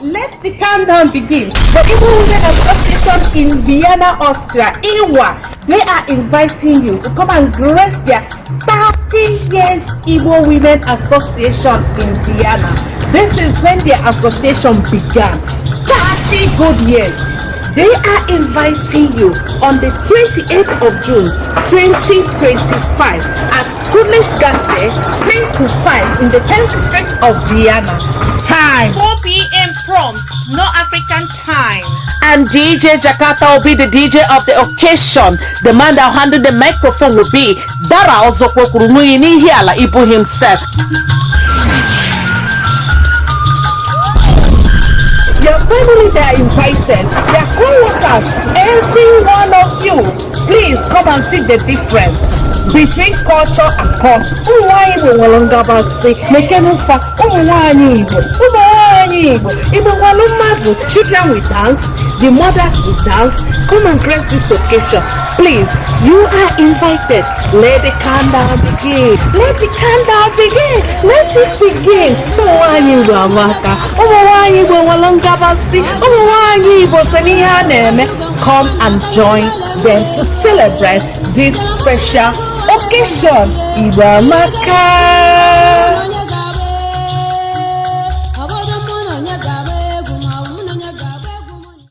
Let the countdown begin. The Igbo Women Association in Vienna, Austria, IWA, they are inviting you to come and grace their 30 years Igbo Women Association in Vienna. This is when their association began. 30 good years. They are inviting you on the 28th of June 2025 at Kunischgasse 3 to 5 in the 10th district of Vienna. Time 4 p.m. prompt, no African time. And DJ Jakarta will be the DJ of the occasion. The man that will handle the microphone will be Dara Ozokwokurumuyi Hiala Ibu himself. Your family, they are invited. Their co-workers, every one of you. Please come and see the difference between culture and culture. Igbo walongabasi, mekenufa, Igbo walumadu. Children will dance, the mothers will dance. Come and grace this occasion. Please, you are invited. Let the countdown begin. Let the countdown begin. Let it begin. Come and join them to celebrate this special occasion. Iwamaka.